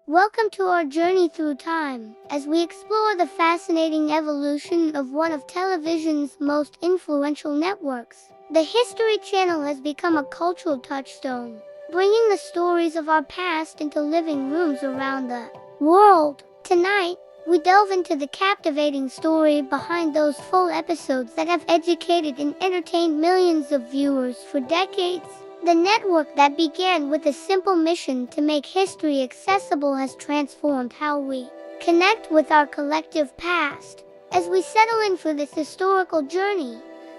Welcome to our journey through time, as we explore the fascinating evolution of one of television's most influential networks. The History Channel has become a cultural touchstone, bringing the stories of our past into living rooms around the world. Tonight, we delve into the captivating story behind those full episodes that have educated and entertained millions of viewers for decades. The network that began with a simple mission to make history accessible has transformed how we connect with our collective past. As we settle in for this historical journey,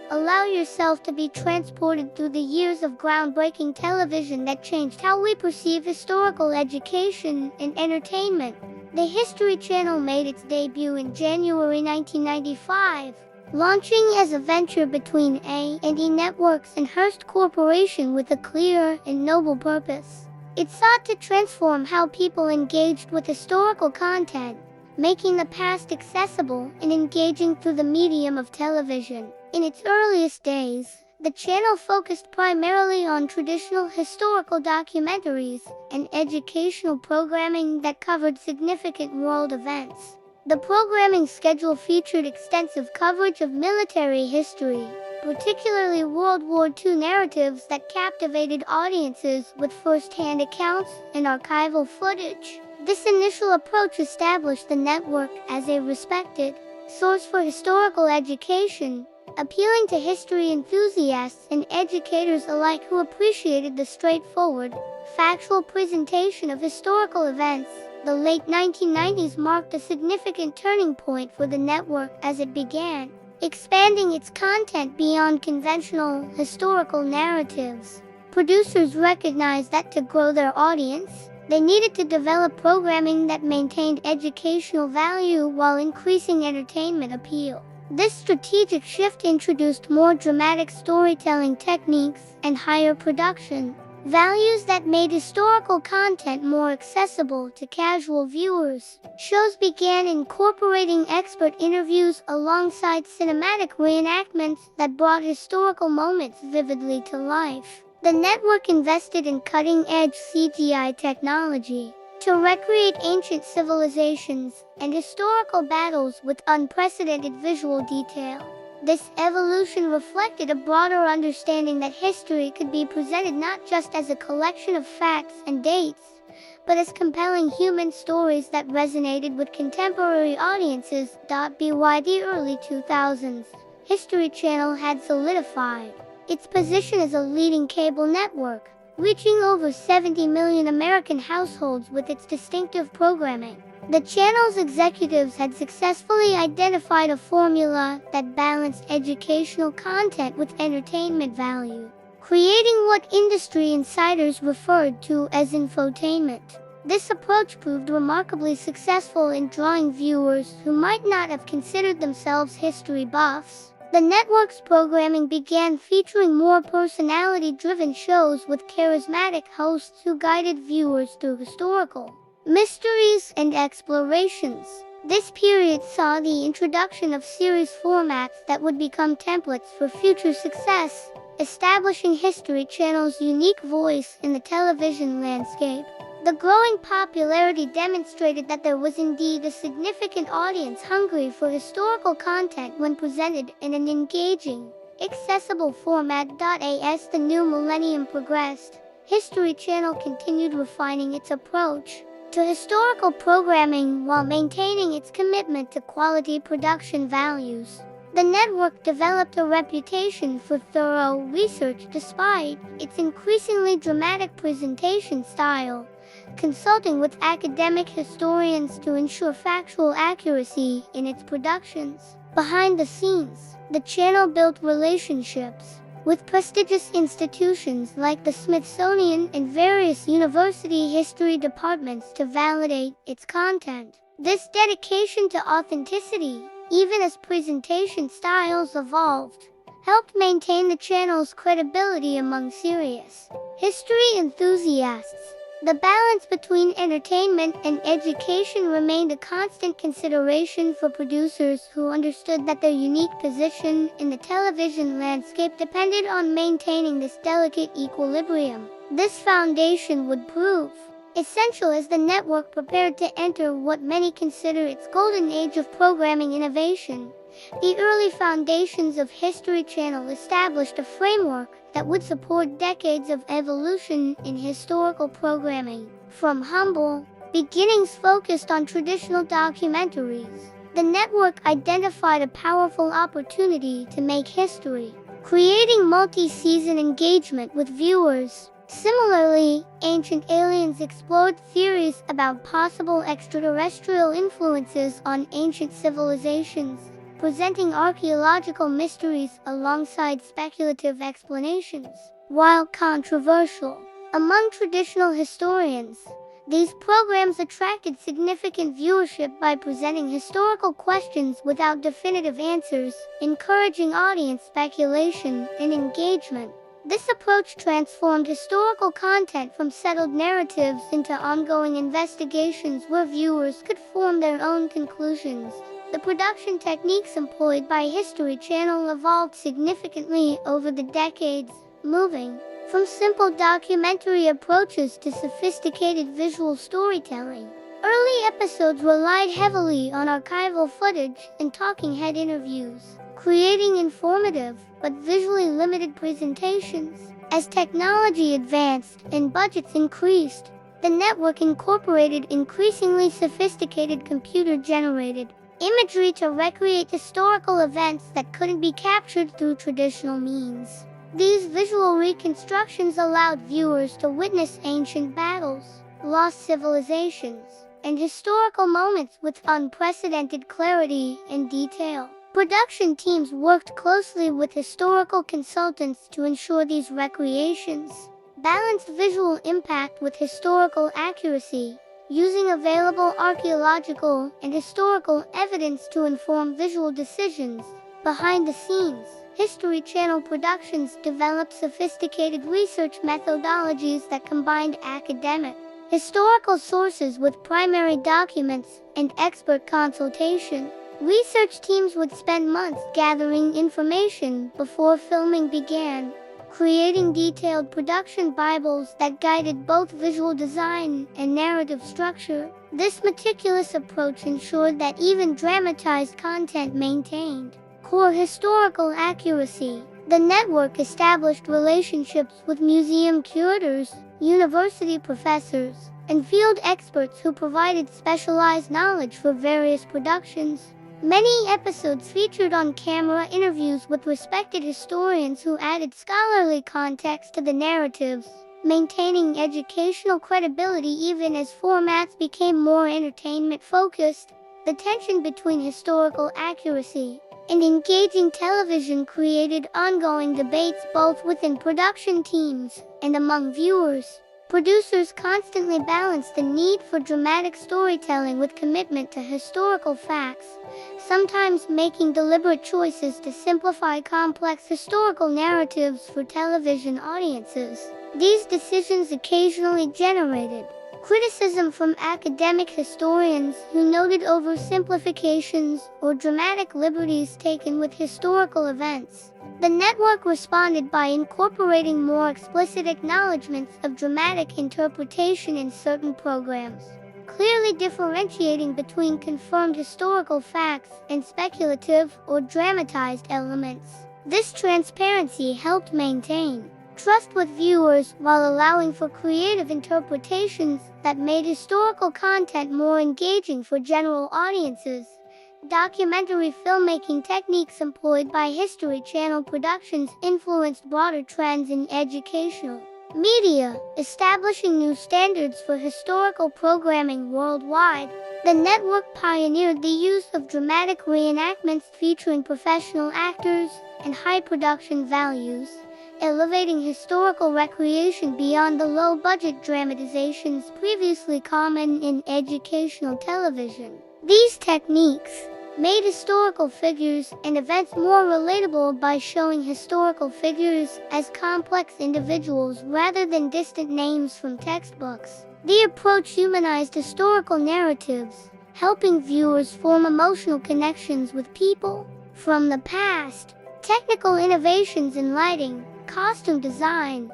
allow yourself to be transported through the years of groundbreaking television that changed how we perceive historical education and entertainment. The History Channel made its debut in January 1995. Launching as a venture between A&E Networks and Hearst Corporation with a clear and noble purpose. It sought to transform how people engaged with historical content, making the past accessible and engaging through the medium of television. In its earliest days, the channel focused primarily on traditional historical documentaries and educational programming that covered significant world events. The programming schedule featured extensive coverage of military history, particularly World War II narratives that captivated audiences with first-hand accounts and archival footage. This initial approach established the network as a respected source for historical education, appealing to history enthusiasts and educators alike who appreciated the straightforward, factual presentation of historical events. The late 1990s marked a significant turning point for the network as it began expanding its content beyond conventional historical narratives. Producers recognized that to grow their audience, they needed to develop programming that maintained educational value while increasing entertainment appeal. This strategic shift introduced more dramatic storytelling techniques and higher production values that made historical content more accessible to casual viewers. Shows began incorporating expert interviews alongside cinematic reenactments that brought historical moments vividly to life. The network invested in cutting-edge CGI technology to recreate ancient civilizations and historical battles with unprecedented visual detail. This evolution reflected a broader understanding that history could be presented not just as a collection of facts and dates, but as compelling human stories that resonated with contemporary audiences. By the early 2000s, History Channel had solidified its position as a leading cable network, reaching over 70 million American households with its distinctive programming. The channel's executives had successfully identified a formula that balanced educational content with entertainment value, creating what industry insiders referred to as infotainment. This approach proved remarkably successful in drawing viewers who might not have considered themselves history buffs. The network's programming began featuring more personality-driven shows with charismatic hosts who guided viewers through historical mysteries and explorations. This period saw the introduction of series formats that would become templates for future success, establishing History Channel's unique voice in the television landscape. The growing popularity demonstrated that there was indeed a significant audience hungry for historical content when presented in an engaging, accessible format. As the new millennium progressed, History Channel continued refining its approach to historical programming while maintaining its commitment to quality production values. The network developed a reputation for thorough research despite its increasingly dramatic presentation style, consulting with academic historians to ensure factual accuracy in its productions. Behind the scenes, the channel built relationships with prestigious institutions like the Smithsonian and various university history departments to validate its content. This dedication to authenticity, even as presentation styles evolved, helped maintain the channel's credibility among serious history enthusiasts. The balance between entertainment and education remained a constant consideration for producers who understood that their unique position in the television landscape depended on maintaining this delicate equilibrium. This foundation would prove essential as the network prepared to enter what many consider its golden age of programming innovation. The early foundations of History Channel established a framework that would support decades of evolution in historical programming. From humble beginnings focused on traditional documentaries, the network identified a powerful opportunity to make history, creating multi-season engagement with viewers. Similarly, Ancient Aliens explored theories about possible extraterrestrial influences on ancient civilizations, presenting archaeological mysteries alongside speculative explanations. While controversial among traditional historians, these programs attracted significant viewership by presenting historical questions without definitive answers, encouraging audience speculation and engagement. This approach transformed historical content from settled narratives into ongoing investigations where viewers could form their own conclusions. The production techniques employed by History Channel evolved significantly over the decades, moving from simple documentary approaches to sophisticated visual storytelling. Early episodes relied heavily on archival footage and talking head interviews, creating informative but visually limited presentations. As technology advanced and budgets increased, the network incorporated increasingly sophisticated computer-generated imagery to recreate historical events that couldn't be captured through traditional means. These visual reconstructions allowed viewers to witness ancient battles, lost civilizations, and historical moments with unprecedented clarity and detail. Production teams worked closely with historical consultants to ensure these recreations balanced visual impact with historical accuracy, using available archaeological and historical evidence to inform visual decisions. Behind the scenes, History Channel Productions developed sophisticated research methodologies that combined academic, historical sources with primary documents and expert consultation. Research teams would spend months gathering information before filming began, creating detailed production bibles that guided both visual design and narrative structure. This meticulous approach ensured that even dramatized content maintained core historical accuracy. The network established relationships with museum curators, university professors, and field experts who provided specialized knowledge for various productions. Many episodes featured on-camera interviews with respected historians who added scholarly context to the narratives, maintaining educational credibility even as formats became more entertainment-focused. The tension between historical accuracy and engaging television created ongoing debates both within production teams and among viewers. Producers constantly balanced the need for dramatic storytelling with commitment to historical facts, sometimes making deliberate choices to simplify complex historical narratives for television audiences. These decisions occasionally generated criticism from academic historians who noted oversimplifications or dramatic liberties taken with historical events. The network responded by incorporating more explicit acknowledgments of dramatic interpretation in certain programs, clearly differentiating between confirmed historical facts and speculative or dramatized elements. This transparency helped maintain trust with viewers while allowing for creative interpretations that made historical content more engaging for general audiences. Documentary filmmaking techniques employed by History Channel Productions influenced broader trends in educational media, establishing new standards for historical programming worldwide. The network pioneered the use of dramatic reenactments featuring professional actors and high production values, elevating historical recreation beyond the low-budget dramatizations previously common in educational television. These techniques made historical figures and events more relatable by showing historical figures as complex individuals rather than distant names from textbooks. The approach humanized historical narratives, helping viewers form emotional connections with people from the past. Technical innovations in lighting, costume design,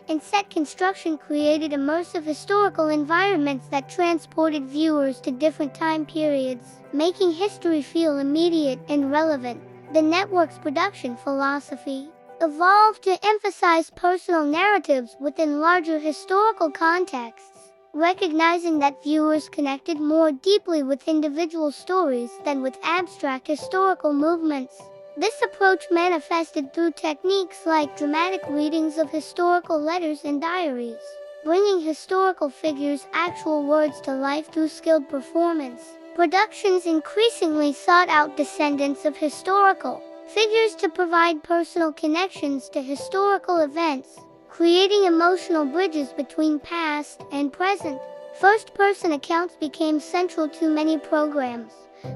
and set construction created immersive historical environments that transported viewers to different time periods, making history feel immediate and relevant. The network's production philosophy evolved to emphasize personal narratives within larger historical contexts, recognizing that viewers connected more deeply with individual stories than with abstract historical movements. This approach manifested through techniques like dramatic readings of historical letters and diaries, bringing historical figures' actual words to life through skilled performance. Productions increasingly sought out descendants of historical figures to provide personal connections to historical events, creating emotional bridges between past and present. First-person accounts became central to many programs,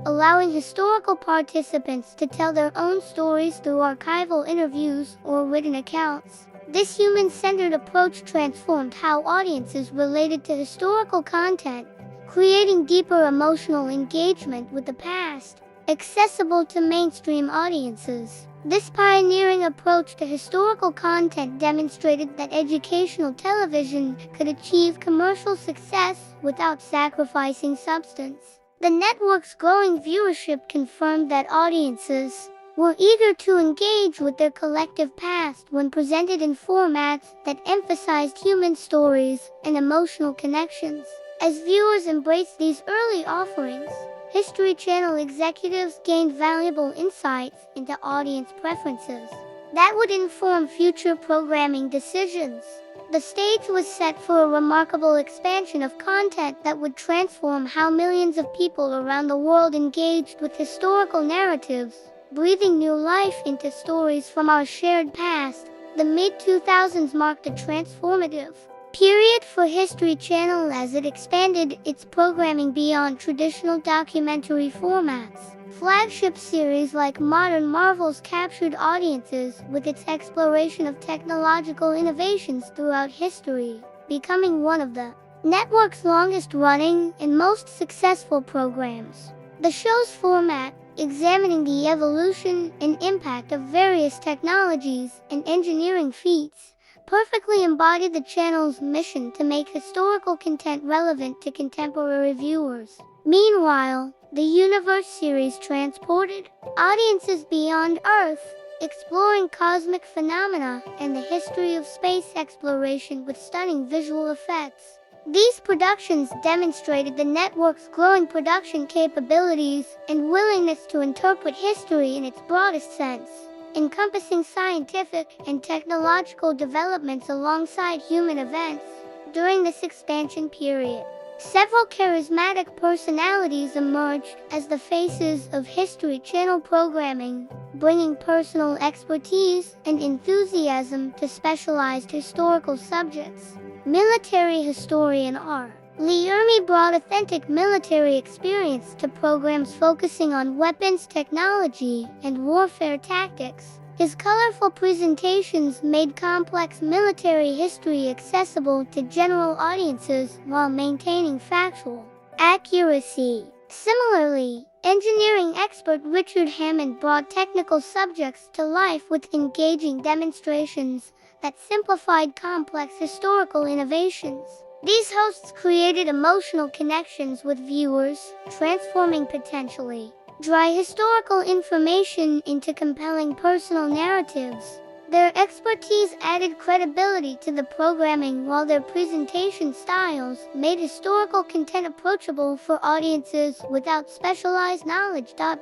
allowing historical participants to tell their own stories through archival interviews or written accounts. This human-centered approach transformed how audiences related to historical content, creating deeper emotional engagement with the past, accessible to mainstream audiences. This pioneering approach to historical content demonstrated that educational television could achieve commercial success without sacrificing substance. The network's growing viewership confirmed that audiences were eager to engage with their collective past when presented in formats that emphasized human stories and emotional connections. As viewers embraced these early offerings, History Channel executives gained valuable insights into audience preferences that would inform future programming decisions. The stage was set for a remarkable expansion of content that would transform how millions of people around the world engaged with historical narratives, breathing new life into stories from our shared past. The mid-2000s marked a transformative period for History Channel as it expanded its programming beyond traditional documentary formats. Flagship series like Modern Marvels captured audiences with its exploration of technological innovations throughout history, becoming one of the network's longest-running and most successful programs. The show's format, examining the evolution and impact of various technologies and engineering feats, perfectly embodied the channel's mission to make historical content relevant to contemporary viewers. Meanwhile, the Universe series transported audiences beyond Earth, exploring cosmic phenomena and the history of space exploration with stunning visual effects. These productions demonstrated the network's growing production capabilities and willingness to interpret history in its broadest sense, encompassing scientific and technological developments alongside human events. During this expansion period, several charismatic personalities emerged as the faces of History Channel programming, bringing personal expertise and enthusiasm to specialized historical subjects. Military historian R. Lee Ermey brought authentic military experience to programs focusing on weapons technology and warfare tactics. His colorful presentations made complex military history accessible to general audiences while maintaining factual accuracy. Similarly, engineering expert Richard Hammond brought technical subjects to life with engaging demonstrations that simplified complex historical innovations. These hosts created emotional connections with viewers, transforming potentially dry historical information into compelling personal narratives. Their expertise added credibility to the programming, while their presentation styles made historical content approachable for audiences without specialized knowledge. By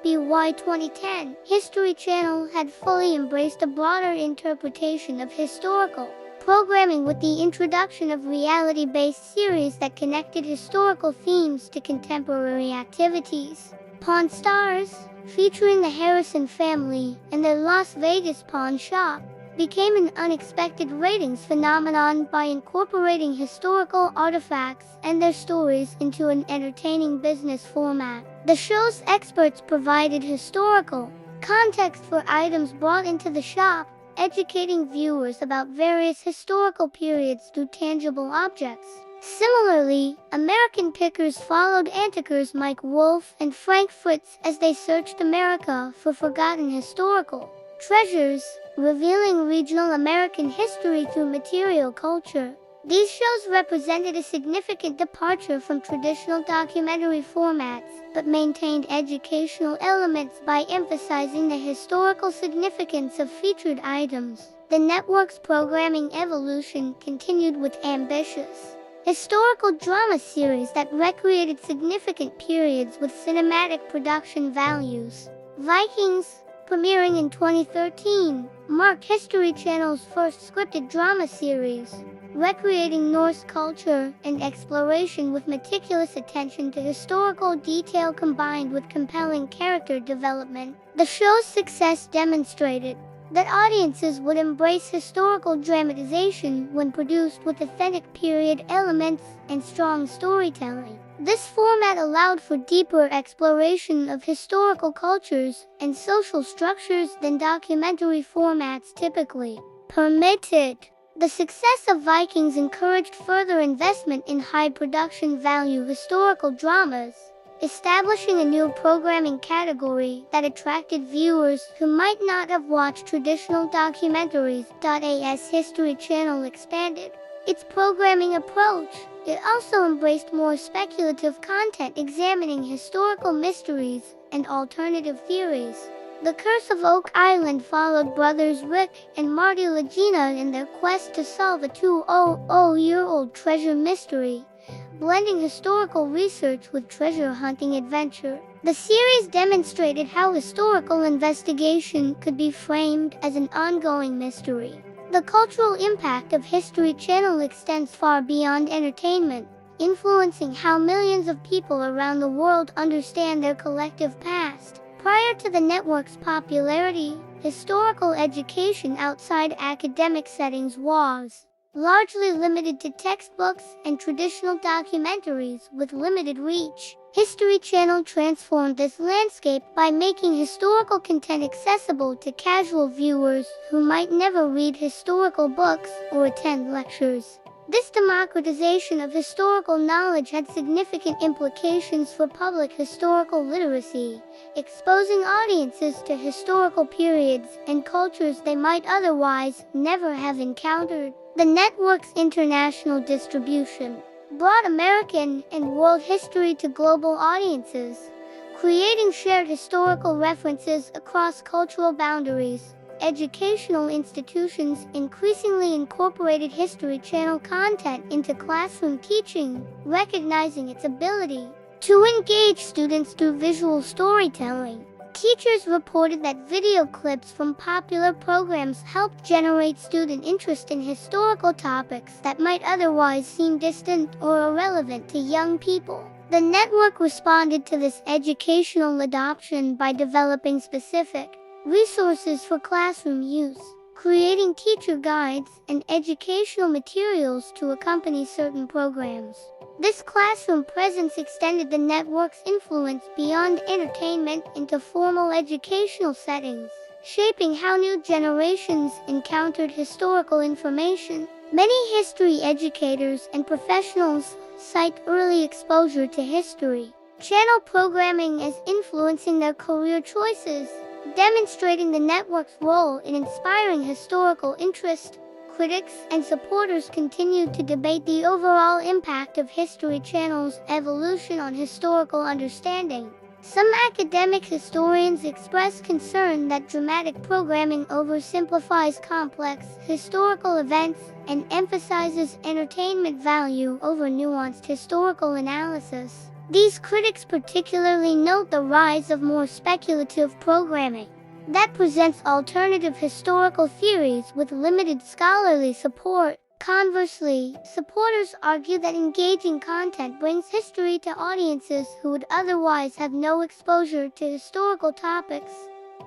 2010, History Channel had fully embraced a broader interpretation of historical programming with the introduction of reality-based series that connected historical themes to contemporary activities. Pawn Stars, featuring the Harrison family and their Las Vegas pawn shop, became an unexpected ratings phenomenon by incorporating historical artifacts and their stories into an entertaining business format. The show's experts provided historical context for items brought into the shop, educating viewers about various historical periods through tangible objects. Similarly, American Pickers followed antiquers Mike Wolfe and Frank Fritz as they searched America for forgotten historical Treasures, revealing regional American history through material culture. These shows represented a significant departure from traditional documentary formats, but maintained educational elements by emphasizing the historical significance of featured items. The network's programming evolution continued with ambitious historical drama series that recreated significant periods with cinematic production values. Vikings, premiering in 2013, marked History Channel's first scripted drama series, recreating Norse culture and exploration with meticulous attention to historical detail combined with compelling character development. The show's success demonstrated that audiences would embrace historical dramatization when produced with authentic period elements and strong storytelling. This format allowed for deeper exploration of historical cultures and social structures than documentary formats typically permitted. The success of Vikings encouraged further investment in high production value historical dramas, establishing a new programming category that attracted viewers who might not have watched traditional documentaries. As History Channel expanded its programming approach, it also embraced more speculative content examining historical mysteries and alternative theories. The Curse of Oak Island followed brothers Rick and Marty Lagina in their quest to solve a 200-year-old treasure mystery, blending historical research with treasure hunting adventure. The series demonstrated how historical investigation could be framed as an ongoing mystery. The cultural impact of History Channel extends far beyond entertainment, influencing how millions of people around the world understand their collective past. Prior to the network's popularity, historical education outside academic settings was largely limited to textbooks and traditional documentaries with limited reach. History Channel transformed this landscape by making historical content accessible to casual viewers who might never read historical books or attend lectures. This democratization of historical knowledge had significant implications for public historical literacy, exposing audiences to historical periods and cultures they might otherwise never have encountered. The network's international distribution brought American and world history to global audiences, creating shared historical references across cultural boundaries. Educational institutions increasingly incorporated History Channel content into classroom teaching, recognizing its ability to engage students through visual storytelling. Teachers reported that video clips from popular programs helped generate student interest in historical topics that might otherwise seem distant or irrelevant to young people. The network responded to this educational adoption by developing specific resources for classroom use, creating teacher guides and educational materials to accompany certain programs. This classroom presence extended the network's influence beyond entertainment into formal educational settings, shaping how new generations encountered historical information. Many history educators and professionals cite early exposure to History Channel programming as influencing their career choices, demonstrating the network's role in inspiring historical interest. Critics and supporters continued to debate the overall impact of History Channel's evolution on historical understanding. Some academic historians express concern that dramatic programming oversimplifies complex historical events and emphasizes entertainment value over nuanced historical analysis. These critics particularly note the rise of more speculative programming that presents alternative historical theories with limited scholarly support. Conversely, supporters argue that engaging content brings history to audiences who would otherwise have no exposure to historical topics,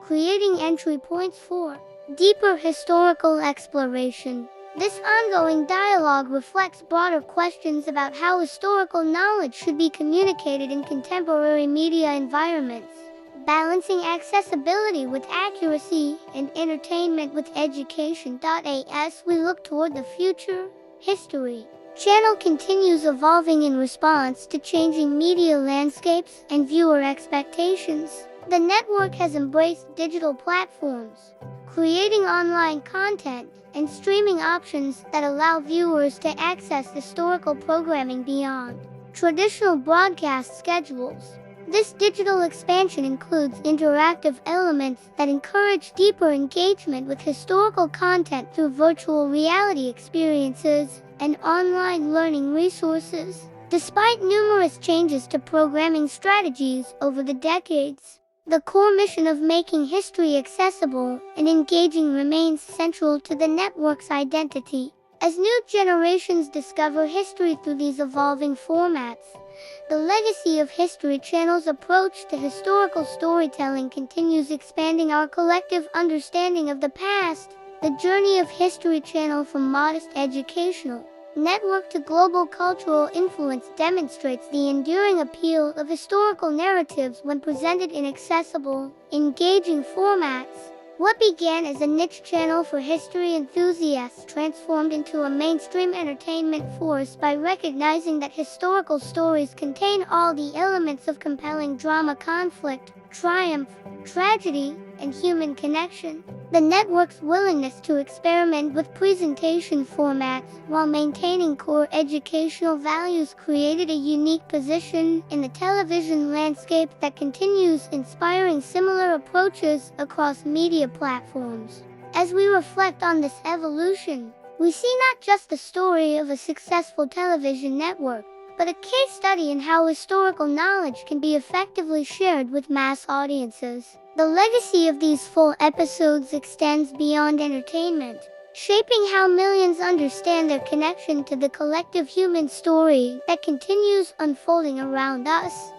creating entry points for deeper historical exploration. This ongoing dialogue reflects broader questions about how historical knowledge should be communicated in contemporary media environments, balancing accessibility with accuracy and entertainment with education. As we look toward the future, History channel continues evolving in response to changing media landscapes and viewer expectations. The network has embraced digital platforms, creating online content and streaming options that allow viewers to access historical programming beyond traditional broadcast schedules. This digital expansion includes interactive elements that encourage deeper engagement with historical content through virtual reality experiences and online learning resources. Despite numerous changes to programming strategies over the decades, the core mission of making history accessible and engaging remains central to the network's identity. As new generations discover history through these evolving formats, the legacy of History Channel's approach to historical storytelling continues expanding our collective understanding of the past. The journey of History Channel from modest educational network to global cultural influence demonstrates the enduring appeal of historical narratives when presented in accessible, engaging formats. What began as a niche channel for history enthusiasts transformed into a mainstream entertainment force by recognizing that historical stories contain all the elements of compelling drama, conflict, triumph, tragedy, and human connection. The network's willingness to experiment with presentation formats while maintaining core educational values created a unique position in the television landscape that continues inspiring similar approaches across media platforms. As we reflect on this evolution, we see not just the story of a successful television network, but a case study in how historical knowledge can be effectively shared with mass audiences. The legacy of these full episodes extends beyond entertainment, shaping how millions understand their connection to the collective human story that continues unfolding around us.